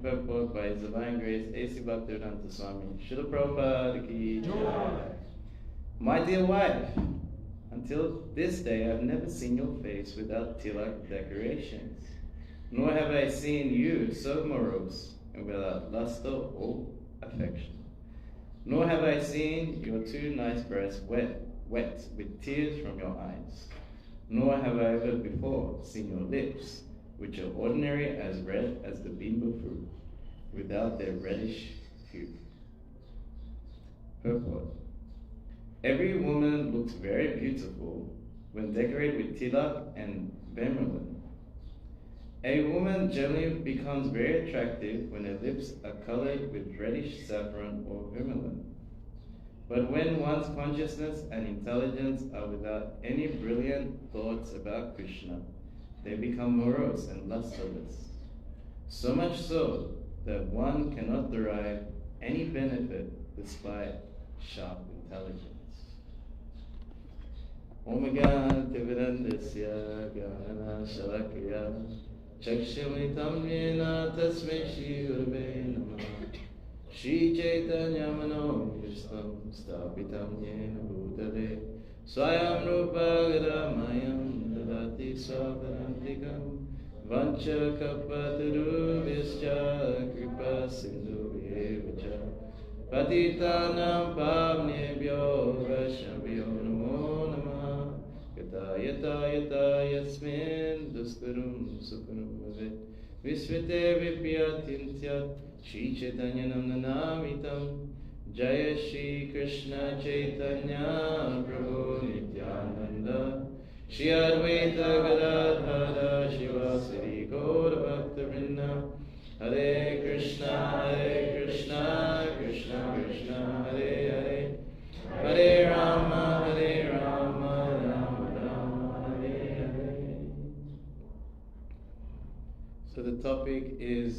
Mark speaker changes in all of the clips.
Speaker 1: Purport by His Divine Grace A.C. Bhaktivedanta Swami Srila Prabhupada Ki Jai. My dear wife, until this day I've never seen your face without tilak decorations, nor have I seen you so morose and without luster or affection. Nor have I seen your two nice breasts wet with tears from your eyes. Nor have I ever before seen your lips, which are ordinary as red as the bimba fruit, without their reddish hue. Purport. Every woman looks very beautiful when decorated with tilak and vermillion. A woman generally becomes very attractive when her lips are colored with reddish saffron or vermilion. But when one's consciousness and intelligence are without any brilliant thoughts about Kṛṣṇa, they become morose and lusterless. So much so that one cannot derive any benefit despite sharp intelligence. Omega Tivirandasya Gana Shalakya Chakshamitam Yena Tasme Shri Gurave Namah Shri Chaitanya Mano Yustam Stapitam Yena Bhutale Swayam Rupa Gadamayam Dadati Swavarantikam Vancha Kapaturu Vischa Kripa Sindhu Yevacha Patitanam Pavnebhyo Vaishnavyo Namo Namah Yata Yata Yasmin Duskarum Sukarum Bhavet Visvite Vipyatintyat Shri Chaitanya Namnamitam Jaya Shri Kṛṣṇa Chaitanya Prabhu Nityananda Shri Advaita Gadadhara Shivasari Gaura Bhakta-vrinda Hare Kṛṣṇa Krishna Krishna Hare Hare Hare Rama Rama Rama Hare Hare. So the topic is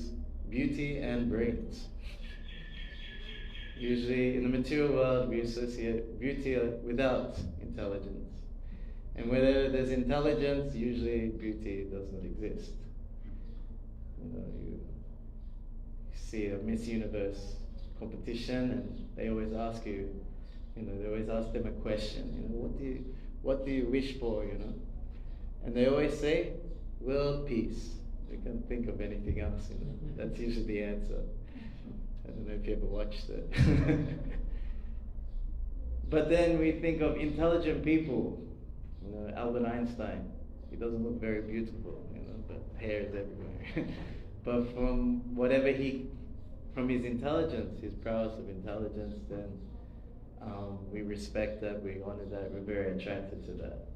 Speaker 1: beauty and brains. Usually in the material world we associate beauty without intelligence. And where there's intelligence, usually beauty does not exist. You see a Miss Universe competition and they always ask you, they always ask them a question, what do you wish for, And they always say, world peace. They can't think of anything else, That's usually the answer. I don't know if you ever watched it. But then we think of intelligent people, Albert Einstein. He doesn't look very beautiful, but hair is everywhere. But from his intelligence, his prowess of intelligence, then we respect that, we honor that, we're very attracted to that.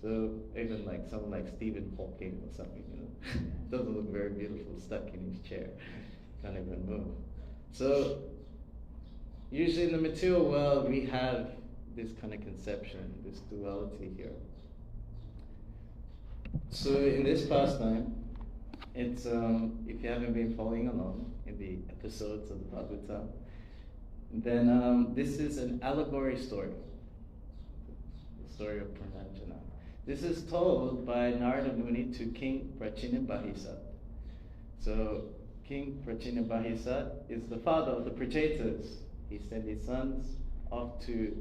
Speaker 1: So even like someone like Stephen Hawking or something, doesn't look very beautiful, stuck in his chair, can't even move. So usually in the material world we have this kind of conception, this duality here. So in this pastime, it's if you haven't been following along in the episodes of the Bhagavatam, then this is an allegory story, the story of Pranajana. This is told by Narada Muni to King Kṛṣṇa. So King Kṛṣṇa is the father of the Prachetas. He sent his sons off to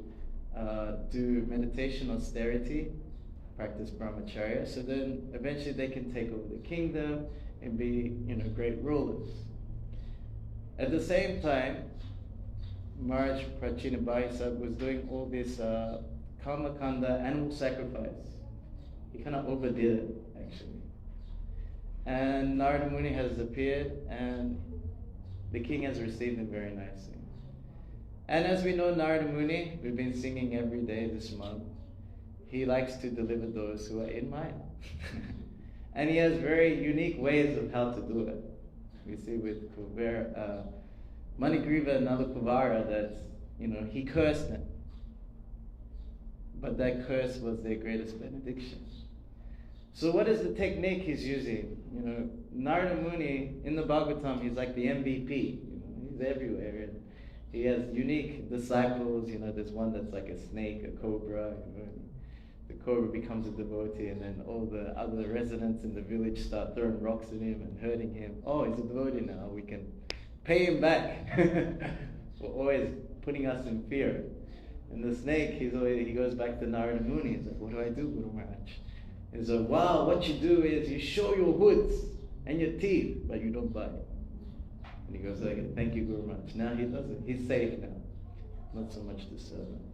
Speaker 1: do meditation, austerity, practice brahmacharya, so then eventually they can take over the kingdom and be, great rulers. At the same time, Maharaj Kṛṣṇa was doing all this karmakanda, animal sacrifice. He kind of overdid it, actually. And Narada Muni has appeared, and the king has received him very nicely. And as we know, Narada Muni, we've been singing every day this month, he likes to deliver those who are in Maya. And he has very unique ways of how to do it. We see with Manigriva and Nalakuvara that, he cursed them. But that curse was their greatest benediction. So what is the technique he's using? Narada Muni, in the Bhagavatam, he's like the MVP. He's everywhere. And he has unique disciples. There's one that's like a snake, a cobra. The Cobra becomes a devotee, and then all the other residents in the village start throwing rocks at him and hurting him. Oh, he's a devotee now, we can pay him back for always putting us in fear. And the snake, he goes back to Narada Muni. He's like, what do I do, Guru Maharaj? He's like, wow, what you do is you show your hoods and your teeth, but you don't bite. And he goes like, thank you, Guru Maharaj. Now he does it. He's safe now. Not so much disturbance.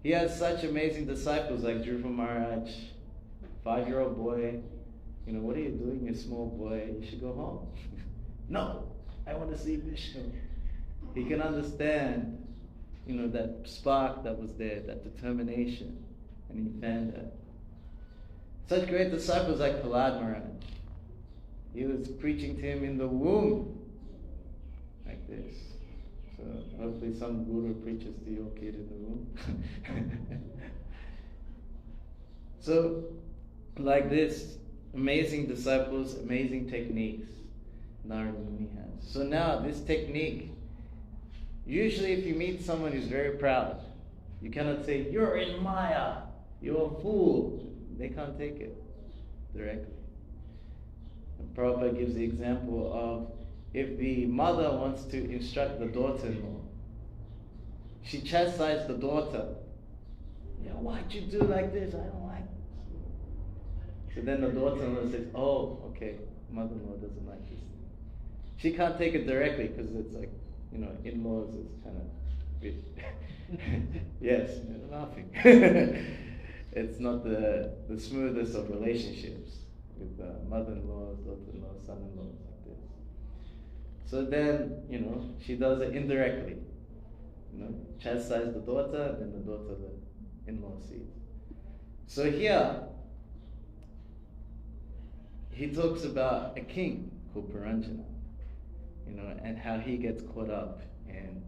Speaker 1: He has such amazing disciples like Dhruva Maharaj, 5-year-old boy. You know, what are you doing, you small boy? You should go home. No, I want to see Vishnu. He can understand, you know, that spark that was there, that determination, and he fanned that. Such great disciples like Prahlad Maharaj. He was preaching to him in the womb, like this. So hopefully some guru preaches to your kid in the womb. So, like this, amazing disciples, amazing techniques Narada Muni has. So now this technique, usually if you meet someone who's very proud, you cannot say, you're in Maya, you're a fool. They can't take it directly. And Prabhupada gives the example of if the mother wants to instruct the daughter-in-law, she chastises the daughter. Yeah, why'd you do like this? I don't like this. So then the daughter-in-law says, oh, okay, mother-in-law doesn't like this. She can't take it directly because it's like, you know, in-laws is kind of bit yes, you're laughing. It's not the smoothest of relationships with mother-in-laws, daughter-in-laws, son-in-laws, like this. So then, you know, she does it indirectly. You know, chastise the daughter, then the daughter the in-law sees. So here, he talks about a king called Puranjana, you know, and how he gets caught up in,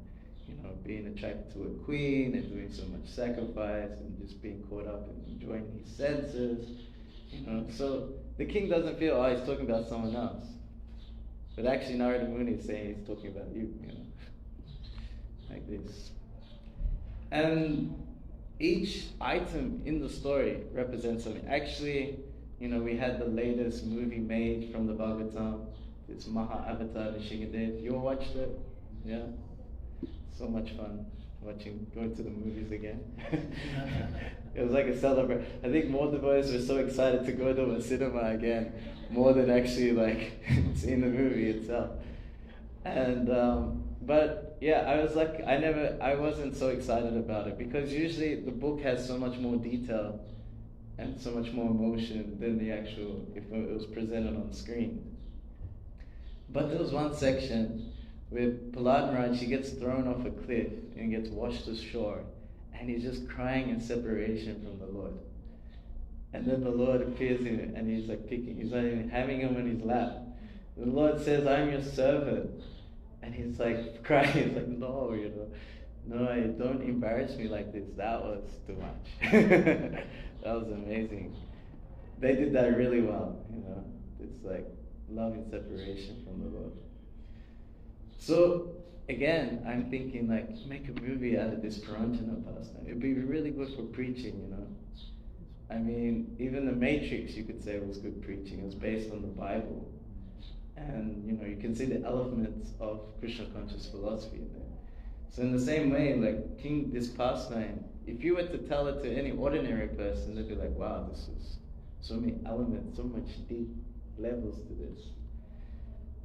Speaker 1: you know, being attracted to a queen and doing so much sacrifice and just being caught up in enjoying his senses, you know. So the king doesn't feel, oh, he's talking about someone else. But actually Narada Muni is saying he's talking about you know, like this. And each item in the story represents something. Actually, you know, we had the latest movie made from the Bhagavatam. It's Maha Avatar Nishingadev. You all watched it? Yeah? So much fun going to the movies again. It was like a celebration. I think more devotees were so excited to go to a cinema again, more than actually like seeing the movie itself. And but yeah, I wasn't so excited about it because usually the book has so much more detail and so much more emotion than the actual, if it was presented on screen. But there was one section with Prahlad Maharaj, he gets thrown off a cliff and gets washed ashore, and he's just crying in separation from the Lord. And then the Lord appears in it, and he's like he's not even having him in his lap. The Lord says, I'm your servant. And he's like crying, he's like, no, you know, no, don't embarrass me like this. That was too much. That was amazing. They did that really well, you know. It's like love in separation from the Lord. So again, I'm thinking like, make a movie out of this Puranjana pastime. It'd be really good for preaching, you know. I mean, even The Matrix, you could say, was good preaching. It was based on the Bible. And, you know, you can see the elements of Krishna conscious philosophy in there. So in the same way, like, this pastime, if you were to tell it to any ordinary person, they'd be like, wow, this is so many elements, so much deep levels to this.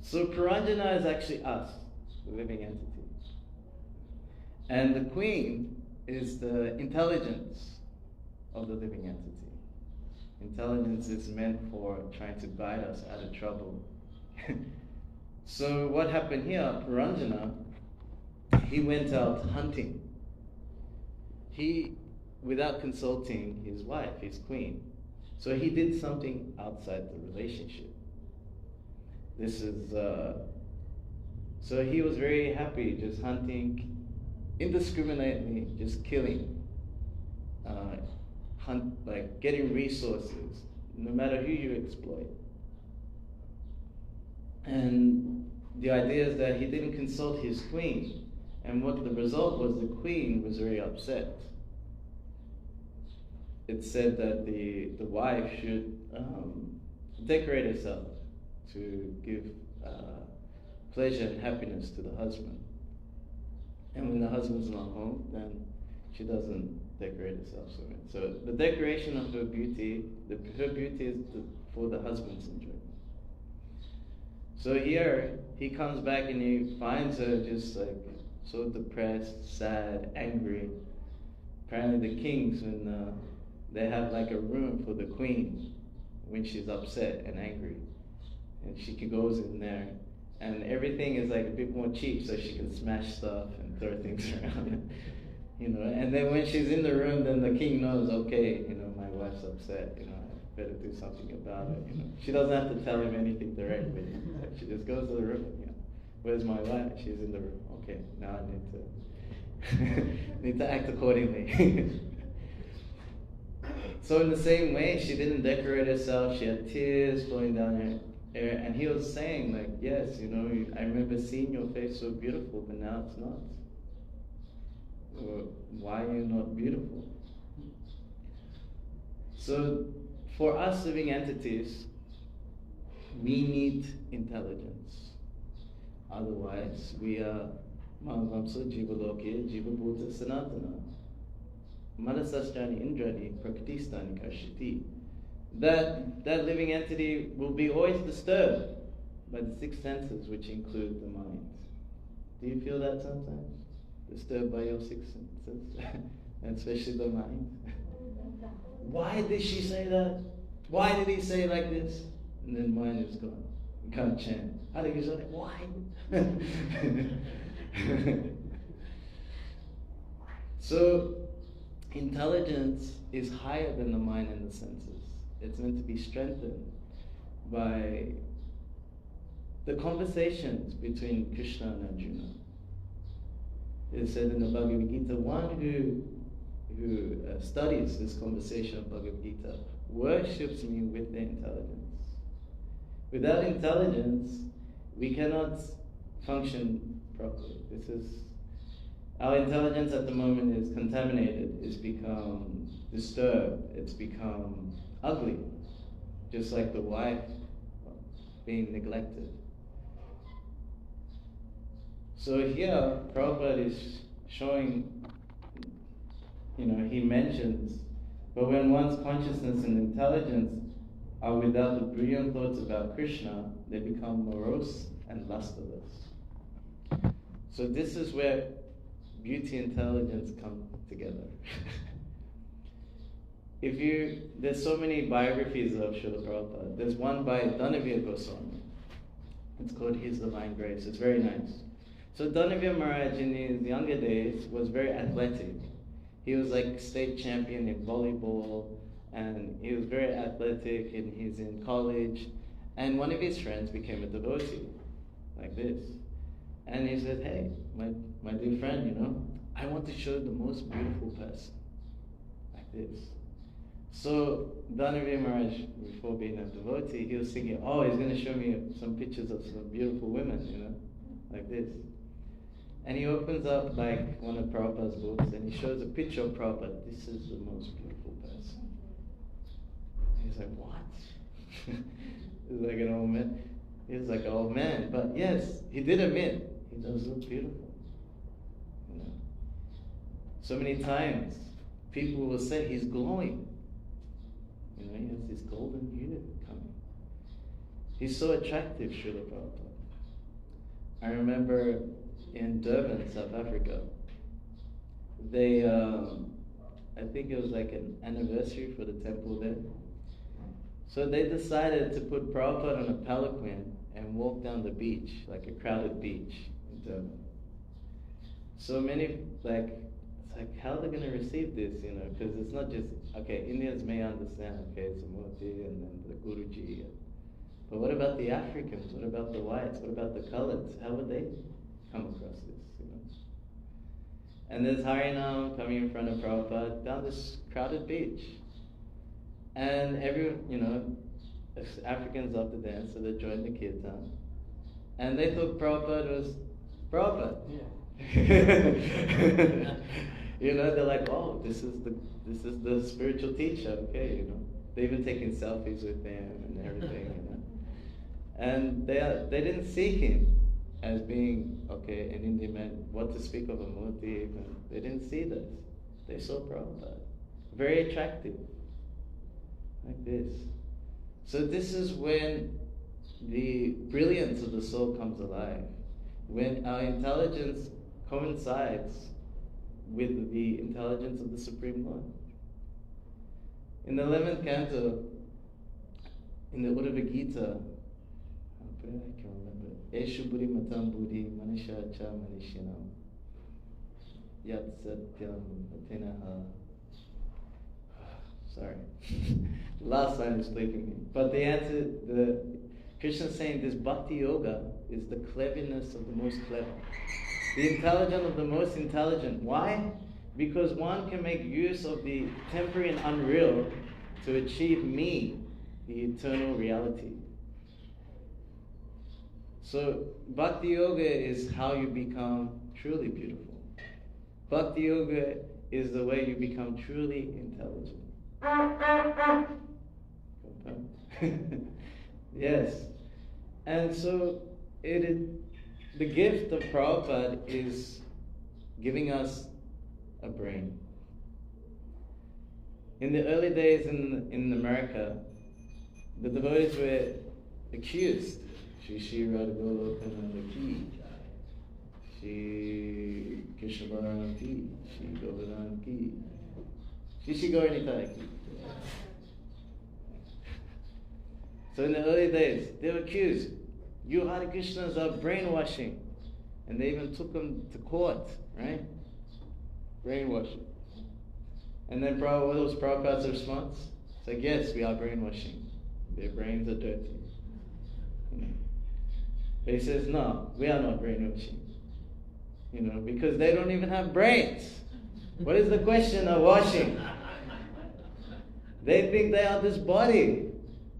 Speaker 1: So Puranjana is actually us, the living entity. And the queen is the intelligence of the living entity. Intelligence is meant for trying to guide us out of trouble. So what happened here, Puranjana, he went out hunting. He, without consulting his wife, his queen. So he did something outside the relationship. This is, so he was very happy just hunting, indiscriminately, just killing, like getting resources, no matter who you exploit. And the idea is that he didn't consult his queen, and what the result was, the queen was very upset. it's said that the wife should decorate herself to give pleasure and happiness to the husband. And when the husband's not home, then she doesn't decorate herself so much. So the decoration of her beauty, her beauty is for the husband's enjoyment. So here, he comes back and he finds her just like so depressed, sad, angry. Apparently the kings, when they have like a room for the queen when she's upset and angry. And she goes in there and everything is like a bit more cheap so she can smash stuff and throw things around. You know, and then when she's in the room, then the king knows, okay, you know, my wife's upset, you know, I better do something about it, you know. She doesn't have to tell him anything directly. She just goes to the room, you know. Where's my wife? She's in the room. Okay, now I need to act accordingly. So in the same way, she didn't decorate herself. She had tears flowing down her hair, and he was saying like, yes, you know, I remember seeing your face so beautiful, but now it's not. Or, why are you not beautiful? So for us living entities, we need intelligence. Otherwise, we are Manvamsa Jivaloke Jivabhuta Sanatana. Manasasjani Indrani Prakatistani Kashiti. That living entity will be always disturbed by the six senses, which include the mind. Do you feel that sometimes? Disturbed by your six senses, and especially the mind. Why did she say that? Why did he say like this? And then mind is gone. You can't chant. How did you say that? Why? So, intelligence is higher than the mind and the senses. It's meant to be strengthened by the conversations between Kṛṣṇa and Arjuna. It is said in the Bhagavad Gita, one who studies this conversation of Bhagavad Gita worships me with their intelligence. Without intelligence, we cannot function properly. Our intelligence at the moment is contaminated, it's become disturbed, it's become ugly, just like the wife being neglected. So here, Prabhupada is showing, you know, he mentions, but when one's consciousness and intelligence are without the brilliant thoughts about Kṛṣṇa, they become morose and lusterless. So this is where beauty and intelligence come together. There's so many biographies of Srila Prabhupada. There's one by Dhanavya Goswami. It's called His Divine Grace. It's very nice. So Dhanavya Maharaj in his younger days was very athletic. He was like state champion in volleyball, and he was very athletic, and he's in college. And one of his friends became a devotee, like this. And he said, hey, my dear friend, you know, I want to show the most beautiful person, like this. So Dhanavya Maharaj, before being a devotee, he was thinking, oh, he's going to show me some pictures of some beautiful women, you know, like this. And he opens up like one of Prabhupada's books and he shows a picture of Prabhupada. This is the most beautiful person. He's like, what? He's like an old man. He's like an old man. But yes, he did admit, he does look beautiful. You know? So many times, people will say he's glowing. You know, he has this golden beauty coming. He's so attractive, Srila Prabhupada. I remember in Durban, South Africa, they, I think it was like an anniversary for the temple there. So they decided to put Prabhupada on a palanquin and walk down the beach, like a crowded beach in Durban. So many, like, it's like, how are they going to receive this, you know? Because it's not just, okay, Indians may understand, okay, it's a Murti and then the Guruji. But what about the Africans? What about the whites? What about the coloreds? How would they come across this, you know? And there's Harinam coming in front of Prabhupada down this crowded beach. And everyone, you know, Africans love to dance, so they joined the kirtan. And they thought Prabhupada was Prabhupada. Yeah. You know, they're like, oh, this is the spiritual teacher, okay, you know. They're even taking selfies with him and everything, you know. And they didn't see him as being, okay, an Indian man, what to speak of a Murti, even. They didn't see this. They saw Prabhupada. Very attractive. Like this. So this is when the brilliance of the soul comes alive. When our intelligence coincides with the intelligence of the Supreme Lord. In the 11th canto, in the Uddhava Gita, I can remember, Eshu Buddhi Matam Buddhi Manisha Cha Manishinam Yat Satyam Atenaha. Sorry. Last line is escaping me. But the answer, Krishna is saying this bhakti yoga is the cleverness of the most clever. The intelligent of the most intelligent. Why? Because one can make use of the temporary and unreal to achieve me, the eternal reality. So bhakti yoga is how you become truly beautiful. Bhakti yoga is the way you become truly intelligent. Yes. And so the gift of Prabhupada is giving us a brain. In the early days in America, the devotees were accused. Shri Shri Radha Golokananda Ki, Shri Krishna Balaram Ki, Shri Govardhan Ki, Shri Shri Gauranitai Ki. So in the early days, they were accused. You Hare Krishnas are brainwashing. And they even took them to court, right? Brainwashing. And then what was Prabhupada's response? It's like, yes, we are brainwashing. Their brains are dirty. You know. But he says, no, we are not brainwashing. You know, because they don't even have brains. What is the question of washing? They think they are this body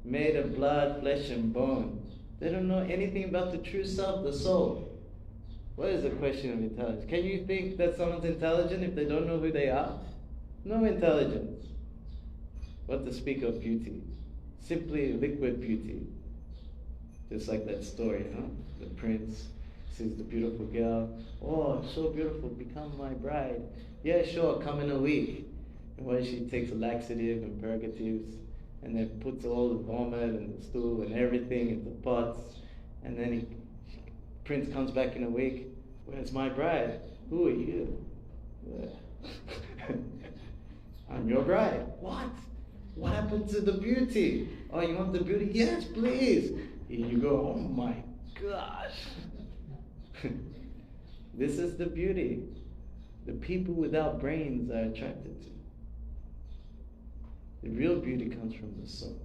Speaker 1: made of blood, flesh, and bone. They don't know anything about the true self, the soul. What is the question of intelligence? Can you think that someone's intelligent if they don't know who they are? No intelligence. What to speak of beauty? Simply liquid beauty. Just like that story, huh? The prince sees the beautiful girl. Oh, so beautiful, become my bride. Yeah, sure, come in a week. And when she takes a laxative and purgatives, and then puts all the vomit and the stool and everything into pots, and then Prince comes back in a week. Where's my bride? Who are you? I'm your bride. What? What happened to the beauty? Oh, you want the beauty? Yes, please. Here you go. Oh my gosh. This is the beauty the people without brains are attracted to. The real beauty comes from the soul.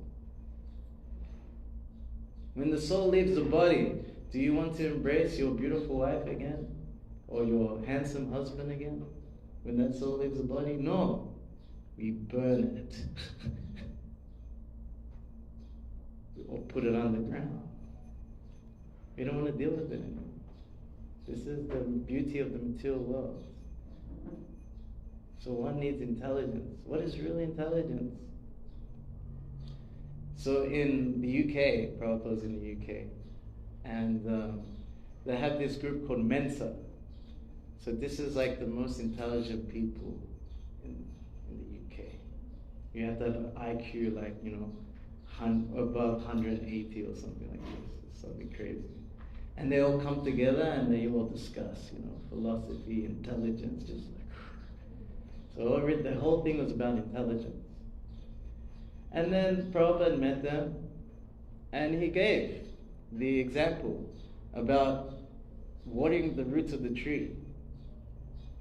Speaker 1: When the soul leaves the body, do you want to embrace your beautiful wife again? Or your handsome husband again? When that soul leaves the body? No. We burn it. Or put it on the ground. We don't want to deal with it anymore. This is the beauty of the material world. So one needs intelligence. What is really intelligence? So in the UK, Prabhupada's in the UK, and they have this group called Mensa. So this is like the most intelligent people in the UK. You have to have an IQ like, you know, above 180 or something like this. It's something crazy. And they all come together and they all discuss, you know, philosophy, intelligence, just like. So the whole thing was about intelligence. And then Prabhupada met them and he gave the example about watering the roots of the tree.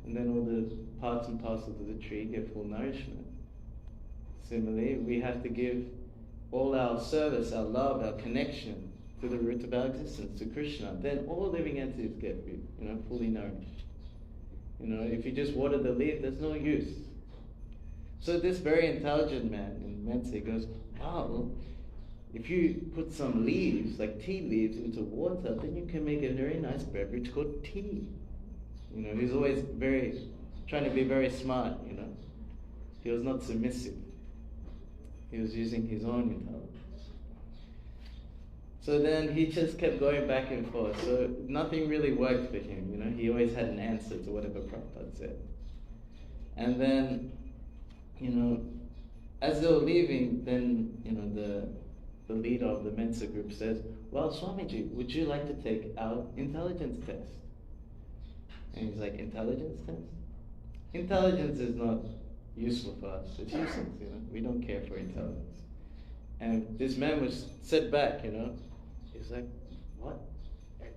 Speaker 1: And then all the parts and parcels of the tree get full nourishment. Similarly, we have to give all our service, our love, our connection to the root of our existence, to Kṛṣṇa. Then all living entities get, you know, fully nourished. You know, if you just water the leaf, there's no use. So this very intelligent man in Mensa goes, wow, if you put some leaves, like tea leaves, into water, then you can make a very nice beverage called tea. You know, he's always very trying to be very smart, He was not submissive. He was using his own intelligence. So then he just kept going back and forth. So nothing really worked for him, He always had an answer to whatever Prabhupada said. And then, as they were leaving, then, the leader of the Mensa group says, well, Swamiji, would you like to take our intelligence test? And he's like, intelligence test? Intelligence is not useful for us. It's useless, We don't care for intelligence. And this man was set back, He's like, what?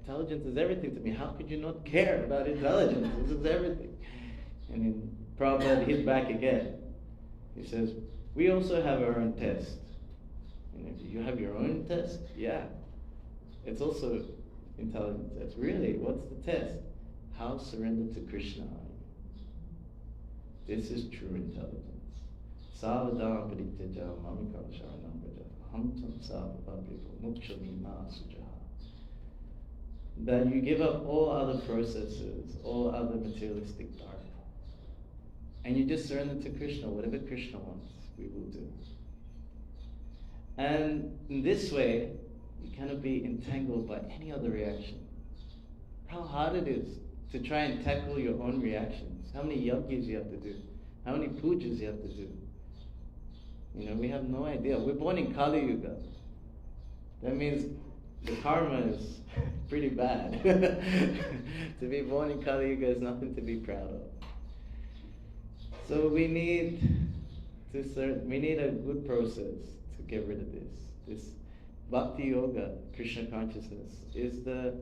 Speaker 1: Intelligence is everything to me. How could you not care about intelligence? This is everything. And then Prabhupada hit back again. He says, we also have our own test. Do you have your own test? Yeah. It's also intelligence test. Really? What's the test? How surrendered to Kṛṣṇa are you? This is true intelligence. Savadam prityaja mamikam sharanam braja hamtam savabhabriko mukshami sujaha. That you give up all other processes, all other materialistic dharma. And you just surrender to Kṛṣṇa. Whatever Kṛṣṇa wants, we will do. And in this way, you cannot be entangled by any other reaction. How hard it is to try and tackle your own reactions. How many yajnas you have to do. How many pujas you have to do. We have no idea. We're born in Kali Yuga. That means the karma is pretty bad. To be born in Kali Yuga is nothing to be proud of. So we need a good process to get rid of this. This bhakti yoga, Krishna consciousness, is the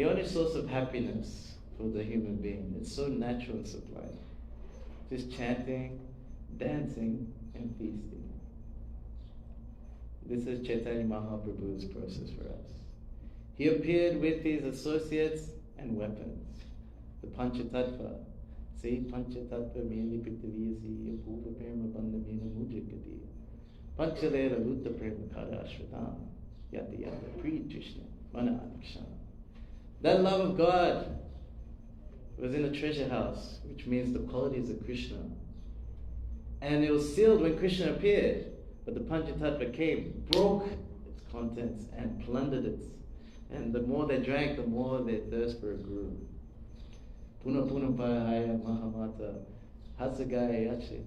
Speaker 1: only source of happiness for the human being. It's so natural and sublime. Just chanting, dancing, and feasting. This is Chaitanya Mahaprabhu's process for us. He appeared with his associates and weapons. The Panchatattva. See, Panchatattva mili pritaviyasi apurva prema bandhamena mujikati. Panchalera luta prema kada ashvatam. Yati yata pri Krishna mana adikshana. That love of God was in a treasure house, which means the qualities of Kṛṣṇa. And it was sealed when Kṛṣṇa appeared, but the Panchatattva came, broke its contents, and plundered it. And the more they drank, the more their thirst for it grew. Puna puna pahaya mahamata hasagaya yachi.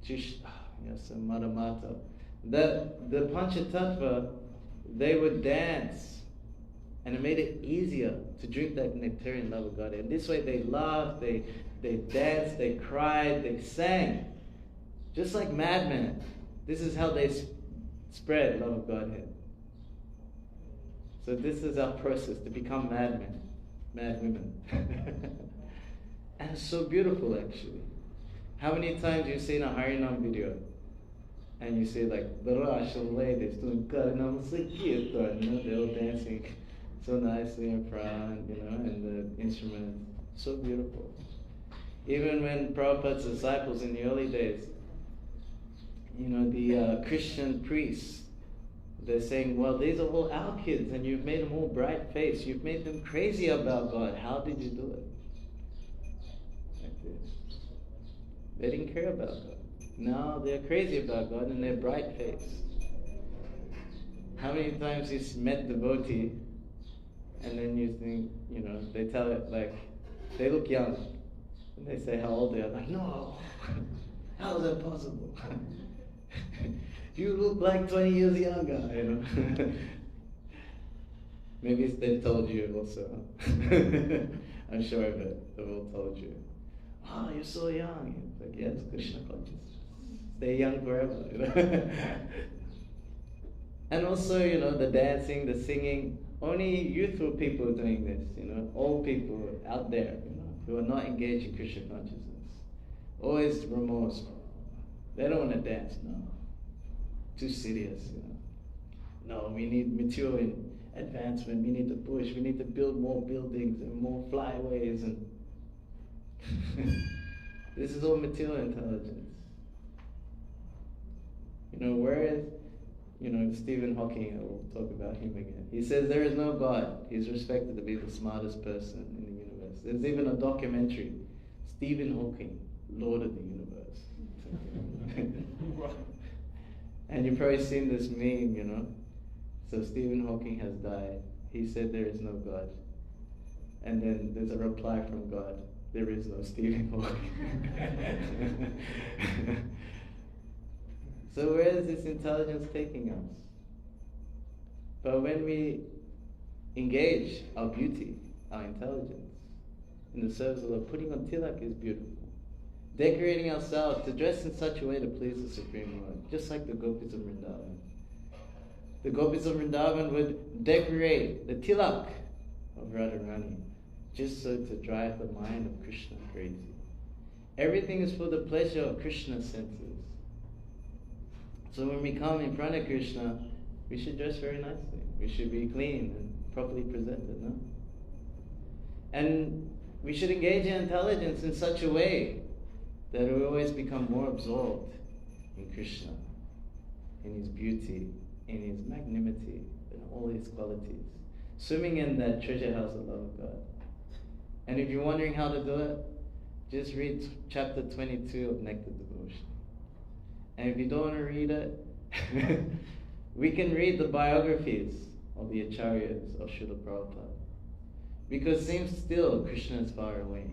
Speaker 1: Yes, madamata. The Panchatattva, they would dance. And it made it easier to drink that nectarian love of God. And this way they laughed, they danced, they cried, they sang. Just like madmen. This is how they spread love of Godhead. So this is our process, to become madmen, mad women. And it's so beautiful, actually. How many times you've seen a Harinam video? And you see like the Russian ladies doing Karanam Sakirtan, they're all dancing so nicely in front, and the instrument, so beautiful. Even when Prabhupada's disciples in the early days, the Christian priests, they're saying, well, these are all our kids, and you've made them all bright-faced. You've made them crazy about God. How did you do it? Like this. They didn't care about God. Now they're crazy about God, and they're bright-faced. How many times you met devotee, and then you think, they tell it like, they look young. And they say how old they are. Like, no, how is that possible? You look like 20 years younger, Maybe they told you also. I'm sure of it. They've all told you. Oh, you're so young. It's like, yes, Kṛṣṇa consciousness. Stay young forever, And also, the dancing, the singing. Only youthful people are doing this, old people out there, who are not engaged in Kṛṣṇa consciousness. Always remorse. They don't want to dance, no. Too serious, No, we need mature advancement, we need to push, we need to build more buildings and more flyways, and this is all material intelligence. Whereas Stephen Hawking, we'll talk about him again. He says there is no God. He's respected to be the smartest person in the universe. There's even a documentary, Stephen Hawking, Lord of the Universe. And you've probably seen this meme, you know. So Stephen Hawking has died. He said there is no God. And then there's a reply from God, there is no Stephen Hawking. So where is this intelligence taking us? But when we engage our beauty, our intelligence, in the service of Lord, putting on tilaka is beautiful. Decorating ourselves to dress in such a way to please the Supreme Lord, just like the gopis of Vrindavan. The gopis of Vrindavan would decorate the tilak of Radharani, just so to drive the mind of Kṛṣṇa crazy. Everything is for the pleasure of Kṛṣṇa's senses. So when we come in front of Kṛṣṇa, we should dress very nicely. We should be clean and properly presented, no? And we should engage in intelligence in such a way that we always become more absorbed in Kṛṣṇa, in his beauty, in his magnanimity, in all his qualities. Swimming in that treasure house of love of God. And if you're wondering how to do it, just read chapter 22 of Nectar Devotion. And if you don't want to read it, we can read the biographies of the Acharyas of Srila Prabhupada. Because it seems still Kṛṣṇa is far away.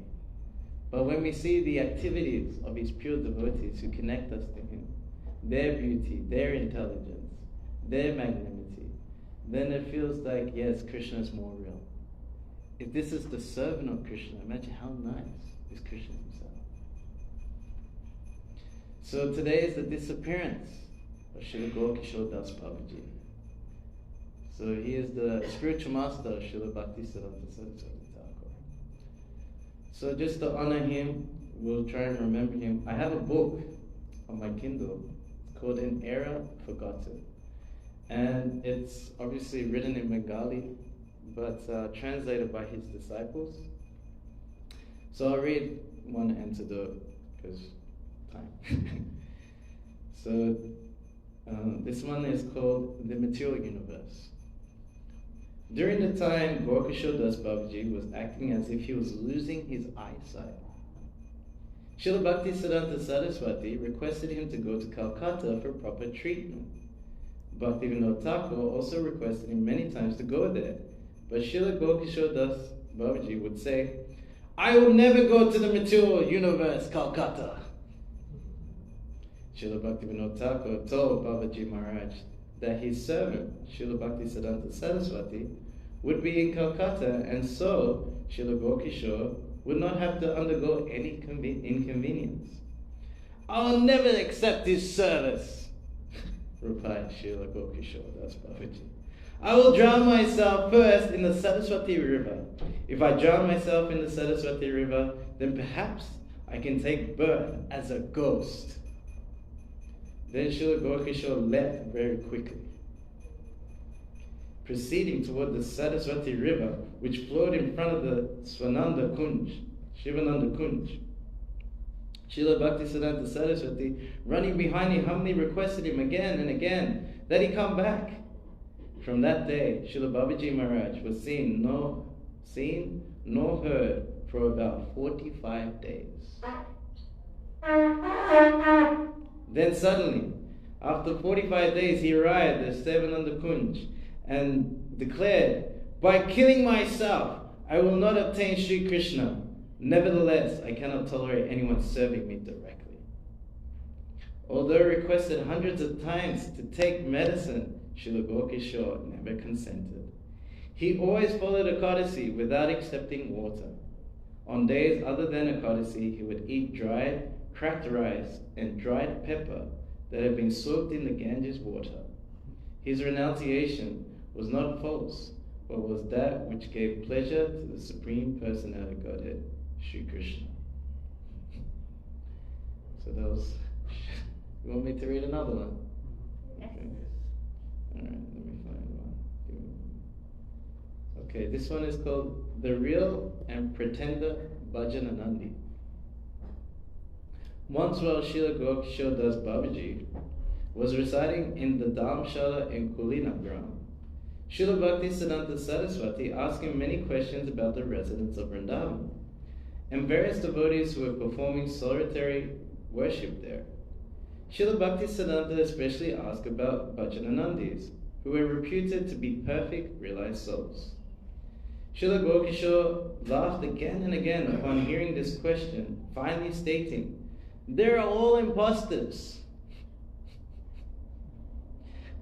Speaker 1: But when we see the activities of his pure devotees who connect us to him, their beauty, their intelligence, their magnanimity, then it feels like, yes, Kṛṣṇa is more real. If this is the servant of Kṛṣṇa, imagine how nice is Kṛṣṇa himself. So today is the disappearance of Srila Gaura Das Babaji. So he is the spiritual master of Srila Bhaktisiddhanta Saraswati Thakur. So just to honor him, we'll try and remember him. I have a book on my Kindle. It's called An Era Forgotten. And it's obviously written in Bengali, but translated by his disciples. So I'll read one anecdote, because time. So this one is called The Material Universe. During the time Gaura Das Babaji was acting as if he was losing his eyesight, Srila Bhaktisiddhanta Saraswati requested him to go to Calcutta for proper treatment. Bhaktivinoda Thakur also requested him many times to go there, but Srila Gaura Das Babaji would say, "I will never go to the material universe, Calcutta." Srila Bhaktivinoda Thakur told Babaji Maharaj that his servant, Srila Bhaktisiddhanta Saraswati, would be in Calcutta, and so Srila Gaura would not have to undergo any inconvenience. "I will never accept his service," replied Srila Gaura Das Babaji. "I will drown myself first in the Saraswati River. If I drown myself in the Saraswati River, then perhaps I can take birth as a ghost." Then Srila Gaura left very quickly, proceeding toward the Saraswati River, which flowed in front of the Shivananda Kunj. Srila Bhaktisiddhanta Saraswati, running behind him, humbly requested him again and again that he come back. From that day, Srila Babaji Maharaj was seen nor heard for about 45 days. Then suddenly, after 45 days, he arrived at Shivananda Kunj and declared, "By killing myself, I will not obtain Sri Kṛṣṇa. Nevertheless, I cannot tolerate anyone serving me directly." Although requested hundreds of times to take medicine, Srila Gaura never consented. He always followed Ekadasi without accepting water. On days other than Ekadasi, he would eat dried, cracked rice and dried pepper that had been soaked in the Ganges water. His renunciation was not false, but was that which gave pleasure to the Supreme Personality of Godhead, Sri Kṛṣṇa. So that was... You want me to read another one? Okay. Alright, let me find one. Okay, this one is called The Real and Pretender Bhajananandi. Once while Srila Gaura Das Babaji was residing in the Dharmshala in Kulinagram, Srila Bhaktisiddhanta Saraswati asked him many questions about the residents of Vrindavan. and various devotees who were performing solitary worship there. Srila Bhaktisiddhanta especially asked about Bhajananandis, who were reputed to be perfect realized souls. Srila Gokishore laughed again and again upon hearing this question, finally stating, "They are all impostors."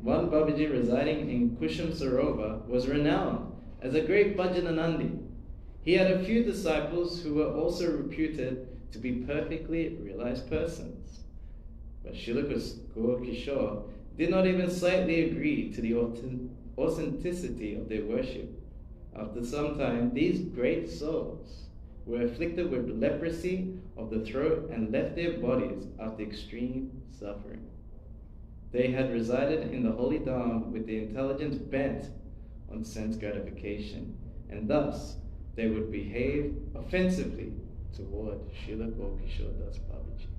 Speaker 1: One Babaji residing in Kusham Sarovar was renowned as a great Bhajananandi. He had a few disciples who were also reputed to be perfectly realized persons. But Srila Gokishore did not even slightly agree to the authenticity of their worship. After some time, these great souls were afflicted with leprosy of the throat and left their bodies after extreme suffering. They had resided in the holy Dham with the intelligence bent on sense gratification, and thus they would behave offensively toward Srila Gokishore Das Babaji.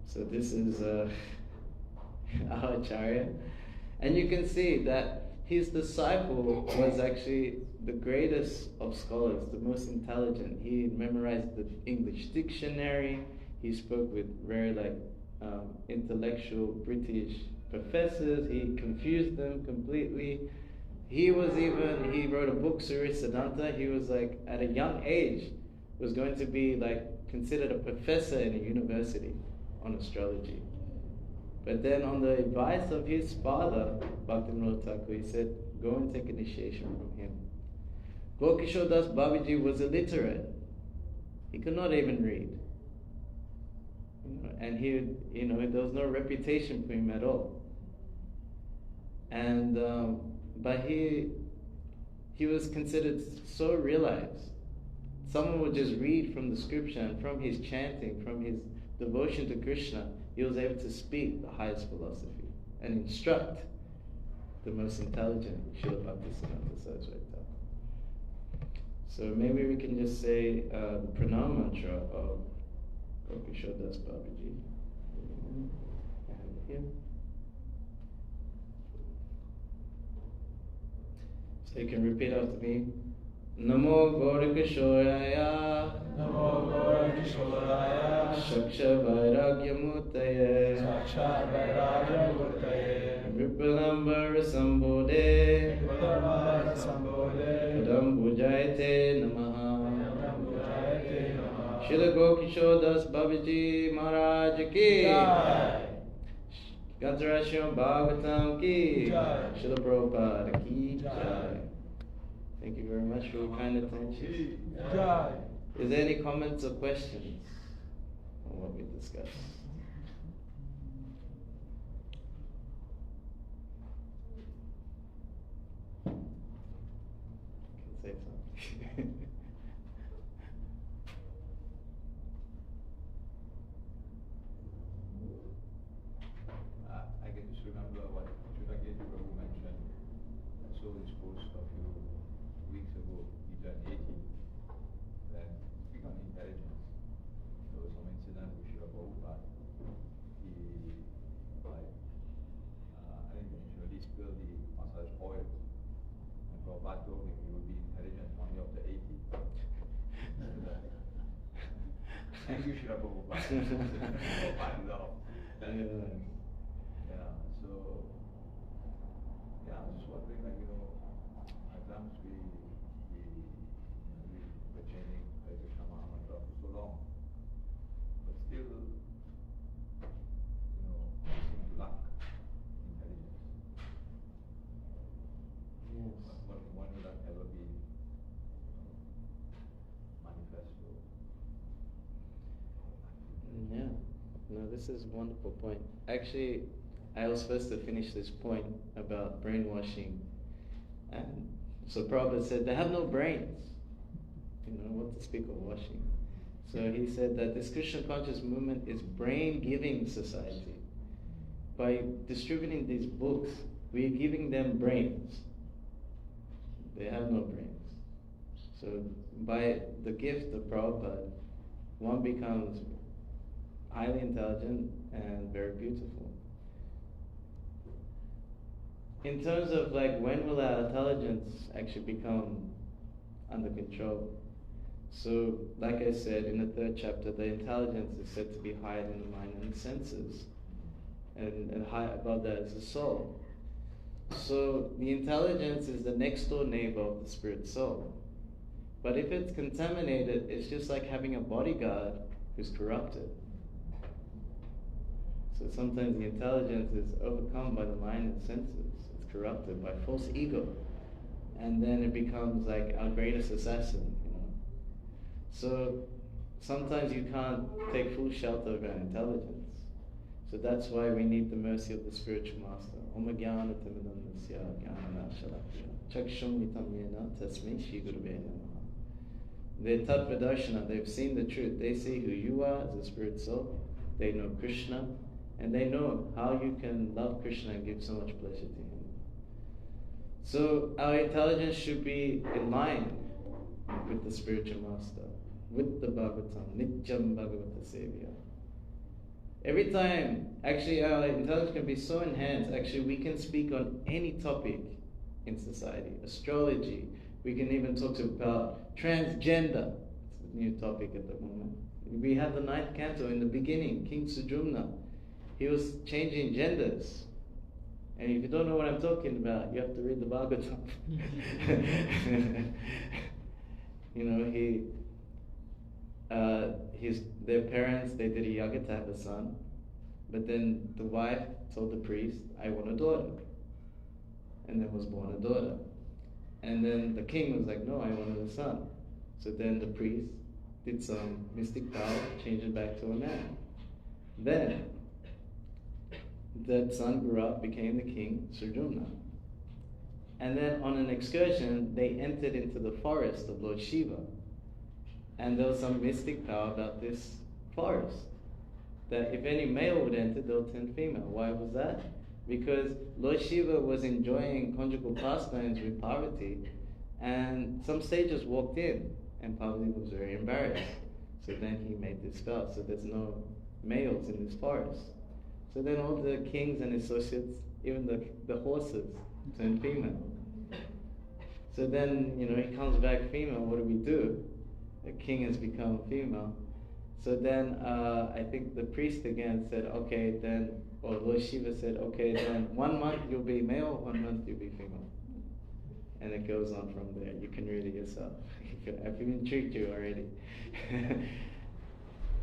Speaker 1: So this is our Acharya, and you can see that his disciple was actually the greatest of scholars, the most intelligent. He memorized the English dictionary. He spoke with very intellectual British professors. He confused them completely. He wrote a book, Surya Siddhanta. He was at a young age, was going to be considered a professor in a university on astrology. But then on the advice of his father, Bhaktivinoda Thakur, he said, go and take initiation from him. Gokishore Das Babaji was illiterate. He could not even read. And there was no reputation for him at all. And but he was considered so realized. Someone would just read from the scripture, and from his chanting, from his devotion to Kṛṣṇa, he was able to speak the highest philosophy and instruct the most intelligent Srila Bhaktisiddhanta Saraswati Thakur. So maybe we can just say the pranam mantra of Gokishore Das Babaji. I have it here. So you can repeat after me. Namo Gaurikishoraya,
Speaker 2: Namo Gaurikishoraya,
Speaker 1: Shaksha Vairagyamutaye,
Speaker 2: Sakshat Vairagyamurtaye,
Speaker 1: Vipalambara Sambodhe,
Speaker 2: Vipalambara Sambodhe,
Speaker 1: Padam Bhujayate Namaha.
Speaker 2: Padam Bhujayate Namaha.
Speaker 1: Srila Gokishore Das Babaji Maharaj Ki
Speaker 2: Jai.
Speaker 1: Gantarashram Bhagavatam Ki
Speaker 2: Jai.
Speaker 1: Srila Prabhupada Ki
Speaker 2: Jai.
Speaker 1: Jai. Thank you very much for your kind attention.
Speaker 2: Jai.
Speaker 1: Is there any comments or questions on what we discussed? You can say something.
Speaker 3: I can just remember what Srila Prabhu mentioned. I saw this post a few weeks ago. He turned 80. Then speak on intelligence. There was some incident with Srila Prabhupada. I think he spilled the massage oil. And Prabhupada told him he would be intelligent only after 80. Thank you, Srila Prabhupada. Prabhupada love. Yeah, so, I was just wondering, at times we were chanting Kṛṣṇa mantra for so long, but still, missing luck, intelligence.
Speaker 1: Yes.
Speaker 3: When will that ever be manifest?
Speaker 1: Yeah. No, this is a wonderful point. Actually, I was supposed to finish this point about brainwashing. And so Prabhupada said, they have no brains. What to speak of washing. So he said that this Krishna conscious movement is brain-giving society. By distributing these books, we are giving them brains. They have no brains. So by the gift of Prabhupada, one becomes highly intelligent and very beautiful. In terms of when will our intelligence actually become under control. So, like I said in the 3rd chapter, the intelligence is said to be higher than the mind and the senses, and high above that is the soul. So the intelligence is the next door neighbor of the spirit soul. But if it's contaminated, it's just like having a bodyguard who's corrupted. So sometimes the intelligence is overcome by the mind and senses. It's corrupted by false ego. And then it becomes like our greatest assassin, you know. So sometimes you can't take full shelter of our intelligence. So that's why we need the mercy of the spiritual master. Om Jnana Timidandasya Jnana Shalakya Chakshum Nitamyena Tasmai Shri Gurave Namaha. They're Tattva-darshana, they've seen the truth. They see who you are as a spirit soul. They know Kṛṣṇa, and they know how you can love Kṛṣṇa and give so much pleasure to him. So our intelligence should be in line with the spiritual master, with the Bhagavatam, Nityam Bhagavata Sevya. Every time, actually our intelligence can be so enhanced, actually we can speak on any topic in society. Astrology, we can even talk about transgender. It's a new topic at the moment. We have the 9th canto in the beginning, King Sujumna. He was changing genders. And if you don't know what I'm talking about, you have to read the Bhagavatam. You know, their parents, they did a yaga to have a son, but then the wife told the priest, I want a daughter. And then was born a daughter. And then the king was like, no, I wanted a son. So then the priest did some mystic power, changed it back to a man. Then that son grew up, became the king, Sujumna. And then on an excursion, they entered into the forest of Lord Shiva. And there was some mystic power about this forest, that if any male would enter, they'll turn female. Why was that? Because Lord Shiva was enjoying conjugal pastimes with Parvati, and some sages walked in, and Parvati was very embarrassed. So then he made this spell, so there's no males in this forest. So then all the kings and associates, even the horses, turned female. So then, you know, he comes back female, what do? The king has become female. So then I think the priest again said, okay, then, or Lord Shiva said, okay, then 1 month you'll be male, 1 month you'll be female. And it goes on from there. You can read it yourself. I've even tricked you already.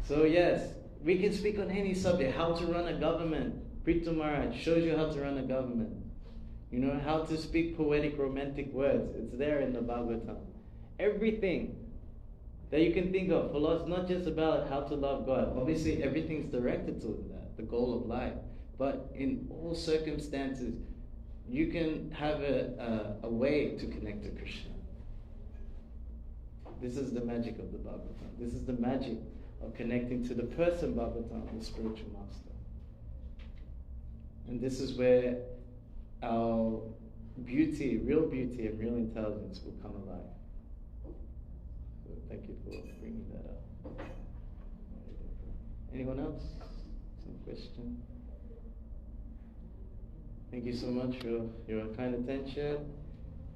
Speaker 1: So yes, we can speak on any subject. How to run a government. Prithu Maharaj shows you how to run a government. You know, how to speak poetic, romantic words. It's there in the Bhagavatam. Everything that you can think of. Philosophy, not just about how to love God. Obviously, everything's directed to that, the goal of life. But in all circumstances, you can have a way to connect to Kṛṣṇa. This is the magic of the Bhagavatam. This is the magic of connecting to the person Bhagavatam, the spiritual master. And this is where our beauty, real beauty and real intelligence will come alive. So thank you for bringing that up. Anyone else? Some question? Thank you so much for your kind attention.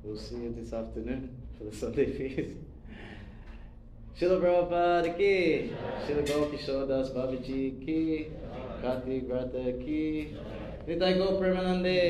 Speaker 1: We'll see you this afternoon for the Sunday feast. Srila Prabhupada ki, Srila Gaur Das Babaji ki, Kartik Vrata ki, Nitai Go Premanande.